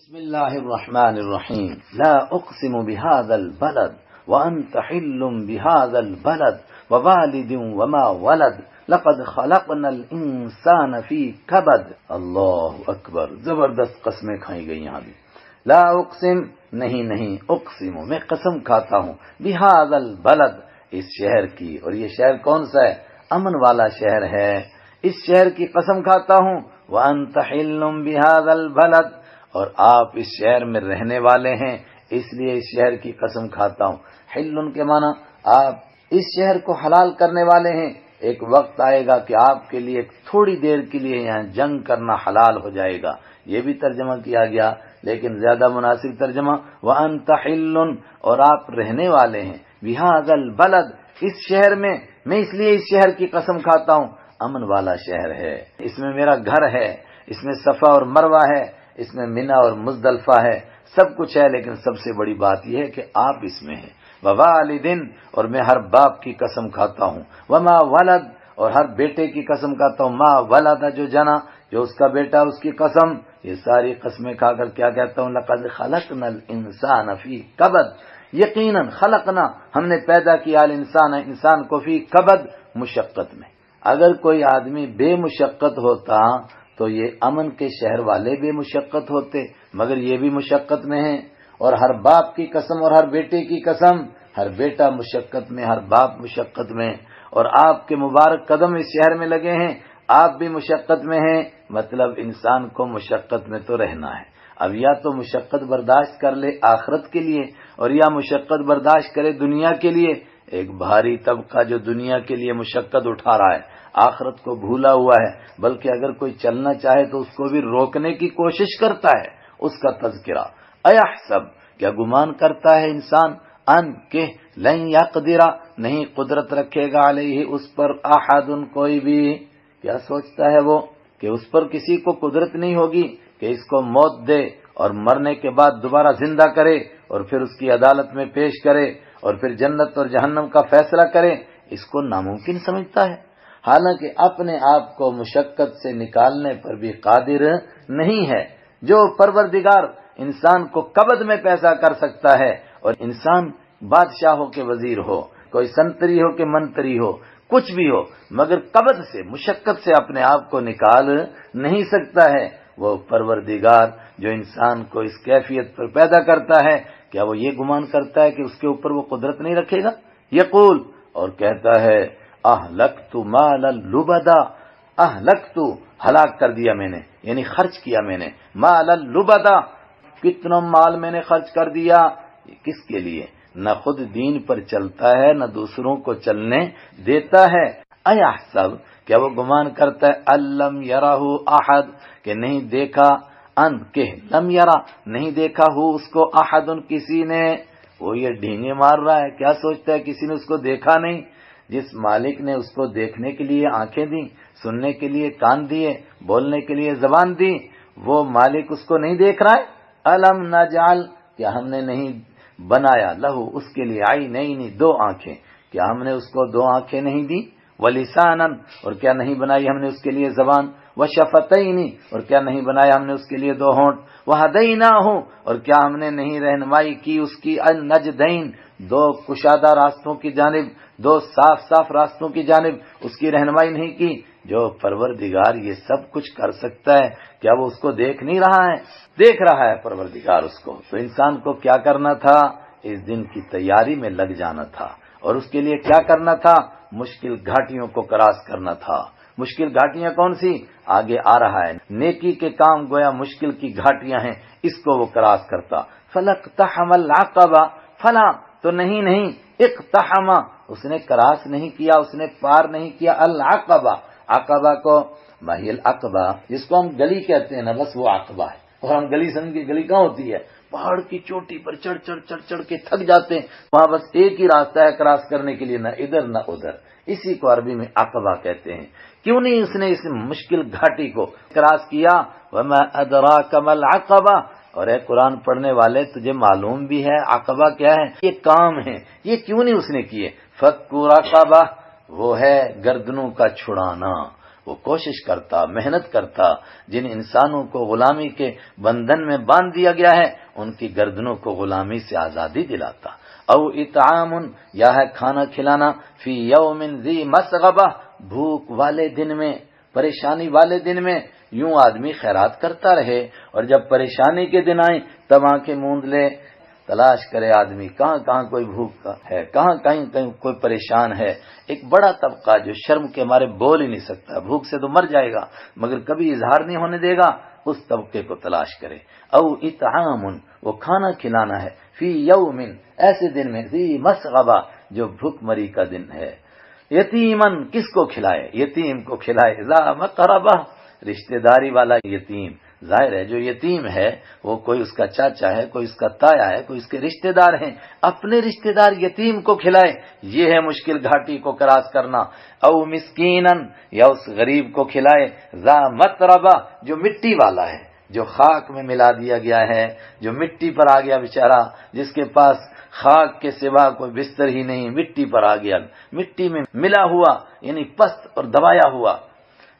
بسم الله الرحمن الرحيم لا أقسم بهذا البلد وأنت حل بهذا البلد ووالد وما ولد لقد خلقنا الإنسان في كبد. اللہ اکبر، زبردست قسمیں کھائی گئی یہاں بھی. لا اقسم، نہیں اقسم، میں قسم کھاتا ہوں بهذا البلد، اس شہر کی. اور یہ شہر کون سا ہے؟ امن والا شہر ہے. اس شہر کی قسم کھاتا ہوں. وأنت حل بهذا البلد، اور آپ اس شہر میں رہنے والے ہیں، اس لیے اس شہر کی قسم کھاتا ہوں. حل کے معنی آپ اس شہر کو حلال کرنے والے ہیں. ایک وقت آئے گا کہ آپ کے لیے تھوڑی دیر کے لیے یہاں جنگ کرنا حلال ہو جائے گا. یہ بھی ترجمہ کیا گیا، لیکن زیادہ مناسب ترجمہ وَأَنْتَ حِلٌّ، اور آپ رہنے والے ہیں بِهَذَا الْبَلَدِ، اس شہر میں اس لیے اس شہر کی قسم کھاتا ہوں. امن والا شہر ہے، اس میں میرا گھر ہے، اس میں صفا اور مروہ ہے، اس میں منی اور مزدلفہ ہے، سب کچھ ہے. لیکن سب سے بڑی بات یہ ہے کہ آپ اس میں ہیں. ووالدن، اور میں ہر باپ کی قسم کھاتا ہوں. وما ولد، اور ہر بیٹے کی قسم کھاتا ہوں. ما ولد، جو جنا، جو اس کا بیٹا، اس کی قسم. یہ ساری قسمیں کھا کر کیا کہتا ہوں؟ لقد خلقنا الانسان فی کبد، یقیناً خلقنا، ہم نے پیدا کیا الانسان، انسان کو فی کبد، مشقت میں. اگر کوئی آدمی بے مشقت ہوتا تو یہ امن کے شہر والے بے مشقت ہوتے، مگر یہ بھی مشقت میں ہیں. اور ہر باپ کی قسم اور ہر بیٹے کی قسم، ہر بیٹا مشقت میں، ہر باپ مشقت میں. اور آپ کے مبارک قدم اس شہر میں لگے ہیں، آپ بھی مشقت میں ہیں. مطلب انسان کو مشقت میں تو رہنا ہے. اب یا تو مشقت برداشت کر لے آخرت کے لیے، اور یا مشقت برداشت کرے دنیا کے لیے. ایک بھاری طبقہ جو دنیا کے لیے مشقت اٹھا رہا ہے، آخرت کو بھولا ہوا ہے، بلکہ اگر کوئی چلنا چاہے تو اس کو بھی روکنے کی کوشش کرتا ہے. اس کا تذکرہ ایحسب، کیا گمان کرتا ہے انسان، ان کہ لن یقدر، نہیں قدرت رکھے گا علیہ، اس پر احد، کوئی بھی. کیا سوچتا ہے وہ کہ اس پر کسی کو قدرت نہیں ہوگی کہ اس کو موت دے اور مرنے کے بعد دوبارہ زندہ کرے اور پھر اس کی عدالت میں پیش کرے اور پھر جنت اور جہنم کا فیصلہ کرے. اس کو ناممکن سمجھتا ہے، حالانکہ اپنے آپ کو مشقت سے نکالنے پر بھی قادر نہیں ہے. جو پروردگار انسان کو قبض میں پیسہ کر سکتا ہے، اور انسان بادشاہوں کے وزیر ہو، کوئی سنتری ہو کہ منتری ہو، کچھ بھی ہو، مگر قبض سے، مشقت سے اپنے آپ کو نکال نہیں سکتا ہے. وہ پروردگار جو انسان کو اس کیفیت پر پیدا کرتا ہے، کیا وہ یہ گمان کرتا ہے کہ اس کے اوپر وہ قدرت نہیں رکھے گا؟ یقول، اور کہتا ہے اہلکت مالا لبدا، اہلکت، ہلاک کر دیا میں نے، یعنی خرچ کیا میں نے، مالا لبدا، کتنا مال میں نے خرچ کر دیا. کس کے لیے؟ نہ خود دین پر چلتا ہے، نہ دوسروں کو چلنے دیتا ہے. ایحسب، کیا وہ گمان کرتا ہے، الم یرہ احد، کہ نہیں دیکھا، ان کہ لم یرا، نہیں دیکھا ہو اس کو، احد، کسی نے. وہ یہ ڈھینگے مار رہا ہے، کیا سوچتا ہے کسی نے اس کو دیکھا نہیں؟ جس مالک نے اس کو دیکھنے کے لیے آنکھیں دی، سننے کے لیے کان دیے، بولنے کے لیے زبان دی، وہ مالک اس کو نہیں دیکھ رہا ہے. الم نجعل، کیا ہم نے نہیں بنایا، لہو، اس کے لیے، عینین، دو آنکھیں، کیا ہم نے اس کو دو آنکھیں نہیں دی؟ ولسانا، اور کیا نہیں بنائی ہم نے اس کے لیے زبان؟ وشفتین، اور کیا نہیں بنایا ہم نے اس کے لیے دو ہونٹ؟ وہدیناہ، اور کیا ہم نے نہیں رہنمائی کی اس کی، النجدین، دو کشادہ راستوں کی جانب، دو صاف راستوں کی جانب اس کی رہنمائی نہیں کی؟ جو پروردگار یہ سب کچھ کر سکتا ہے، کیا وہ اس کو دیکھ نہیں رہا ہے؟ دیکھ رہا ہے پروردگار اس کو. تو انسان کو کیا کرنا تھا؟ اس دن کی تیاری میں لگ جانا تھا. اور اس کے لیے کیا کرنا تھا؟ مشکل گھاٹیوں کو کراس کرنا تھا. مشکل گھاٹیاں کون سی؟ آگے آ رہا ہے. نیکی کے کام گویا مشکل کی گھاٹیاں ہیں، اس کو وہ کراس کرتا. فلقتحم العقبہ، فلا، تو نہیں، اقتحم، اس نے کراس نہیں کیا، اس نے پار نہیں کیا، العقبہ، عقبہ کو، ماہی العقبہ، جس کو ہم گلی کہتے ہیں نا، بس وہ عقبہ ہے. اور ہم گلی سمجھ کے، گلی کہاں ہوتی ہے؟ پہاڑ کی چوٹی پر چڑھ کے تھک جاتے ہیں، وہاں بس ایک ہی راستہ ہے کراس کرنے کے لیے، نہ ادھر نہ ادھر. اسی کو عربی میں عقبہ کہتے ہیں. کیوں نہیں اس نے اس مشکل گھاٹی کو کراس کیا؟ وما ادراک ما العقبہ، اور اے قرآن پڑھنے والے، تجھے معلوم بھی ہے عقبہ کیا ہے؟ یہ کام ہے، یہ کیوں نہیں اس نے کیے؟ فک رقبہ، وہ ہے گردنوں کا چھڑانا، وہ کوشش کرتا، محنت کرتا، جن انسانوں کو غلامی کے بندھن میں باندھ دیا گیا ہے ان کی گردنوں کو غلامی سے آزادی دلاتا۔ او اطعام، یا ہے کھانا کھلانا، فی یوم ذی مسغبہ، بھوک والے دن میں، پریشانی والے دن میں، یوں آدمی خیرات کرتا رہے اور جب پریشانی کے دن آئیں تب آنکھیں موند لے، تلاش کرے آدمی کہاں کہاں کوئی بھوک ہے، کہاں کہیں کوئی پریشان ہے۔ ایک بڑا طبقہ جو شرم کے مارے بول ہی نہیں سکتا، بھوک سے تو مر جائے گا مگر کبھی اظہار نہیں ہونے دے گا، اس طبقے کو تلاش کرے۔ او اطعام، وہ کھانا کھلانا ہے، فی یوم، ایسے دن میں، ذی مسغبہ، جو بھوک مری کا دن ہے۔ یتیمن، کس کو کھلائے؟ یتیم کو کھلائے، ذا مقربہ، رشتہ داری والا یتیم۔ ظاہر ہے جو یتیم ہے وہ کوئی اس کا چاچا ہے، کوئی اس کا تایا ہے، کوئی اس کے رشتہ دار ہیں، اپنے رشتہ دار یتیم کو کھلائے، یہ ہے مشکل گھاٹی کو کراس کرنا۔ او مسکینن، یا اس غریب کو کھلائے، ذا متربہ، جو مٹی والا ہے، جو خاک میں ملا دیا گیا ہے، جو مٹی پر آ گیا بیچارہ، جس کے پاس خاک کے سوا کوئی بستر ہی نہیں، مٹی پر آ گیا، مٹی میں ملا ہوا، یعنی پست اور دبایا ہوا،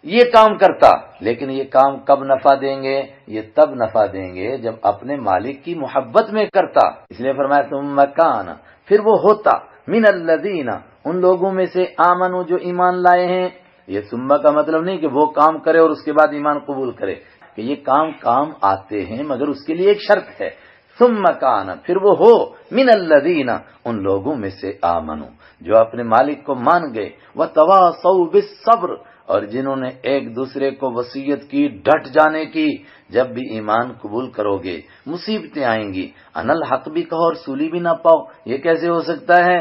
یہ کام کرتا۔ لیکن یہ کام کب نفع دیں گے؟ یہ تب نفع دیں گے جب اپنے مالک کی محبت میں کرتا۔ اس لیے فرمایا ثم کان، پھر وہ ہوتا، من الذین، ان لوگوں میں سے، آمنوا، جو ایمان لائے ہیں۔ یہ ثم کا مطلب نہیں کہ وہ کام کرے اور اس کے بعد ایمان قبول کرے، کہ یہ کام آتے ہیں مگر اس کے لیے ایک شرط ہے۔ ثم کان، پھر وہ ہو، من الذین، ان لوگوں میں سے، آمنوا، جو اپنے مالک کو مان گئے، وتواصوا بالصبر، اور جنہوں نے ایک دوسرے کو وصیت کی ڈٹ جانے کی، جب بھی ایمان قبول کرو گے مصیبتیں آئیں گی، ان الحق بھی کہو اور سولی بھی نہ پاؤ، یہ کیسے ہو سکتا ہے؟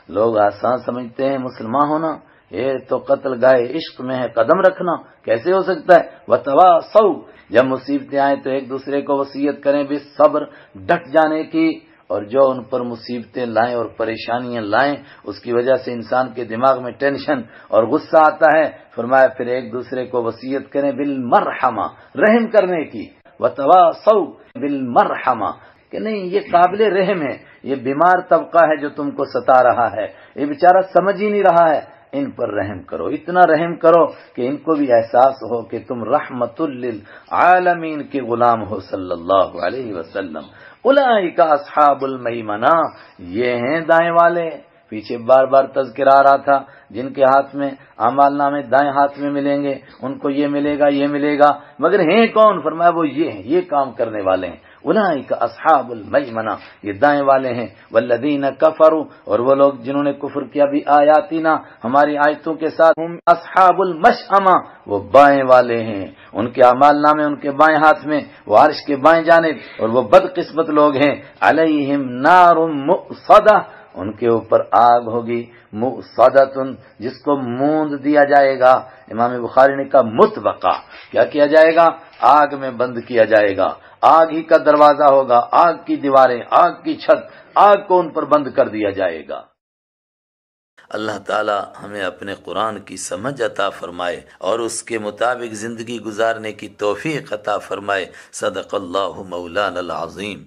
لوگ آسان سمجھتے ہیں مسلمان ہونا، یہ تو قتل گائے عشق میں ہے قدم رکھنا، کیسے ہو سکتا ہے؟ وتواصوا، جب مصیبتیں آئیں تو ایک دوسرے کو وصیت کریں، بالصبر، ڈٹ جانے کی، اور جو ان پر مصیبتیں لائیں اور پریشانیاں لائیں اس کی وجہ سے انسان کے دماغ میں ٹینشن اور غصہ آتا ہے، فرمایا پھر ایک دوسرے کو وصیت کریں بالمرحمہ، رحم کرنے کی، وتواصوا بالمرحمہ، کہ نہیں یہ قابل رحم ہے، یہ بیمار طبقہ ہے جو تم کو ستا رہا ہے، یہ بیچارہ سمجھ ہی نہیں رہا ہے، ان پر رحم کرو، اتنا رحم کرو کہ ان کو بھی احساس ہو کہ تم رحمت للعالمین کے غلام ہو صلی اللہ علیہ وسلم۔ اولئک اصحاب المیمنہ، یہ ہیں دائیں والے، پیچھے بار بار تذکرہ آ رہا تھا، جن کے ہاتھ میں اعمال نامے دائیں ہاتھ میں ملیں گے ان کو یہ ملے گا یہ ملے گا، مگر ہیں کون؟ فرمایا وہ یہ ہیں، یہ کام کرنے والے ہیں، اولئک اصحاب المیمنہ، یہ دائیں والے ہیں، والذین کفروا، اور وہ لوگ جنہوں نے کفر کیا بھی آیاتنا، ہماری آیتوں کے ساتھ، ہم اصحاب المشأمہ، وہ بائیں والے ہیں، ان کے اعمال نامے ان کے بائیں ہاتھ میں، وہ عرش کے بائیں جانب، اور وہ بدقسمت لوگ ہیں، علیہم نار مؤصدہ، ان کے اوپر آگ ہوگی، مؤصدۃ، جس کو موند دیا جائے گا۔ امام بخاری نے کہا مطبقہ، کیا کیا جائے گا؟ آگ میں بند کیا جائے گا، آگ ہی کا دروازہ ہوگا، آگ کی دیواریں، آگ کی چھت، آگ کو ان پر بند کر دیا جائے گا۔ اللہ تعالی ہمیں اپنے قرآن کی سمجھ عطا فرمائے اور اس کے مطابق زندگی گزارنے کی توفیق عطا فرمائے۔ صدق اللہ مولانا العظیم۔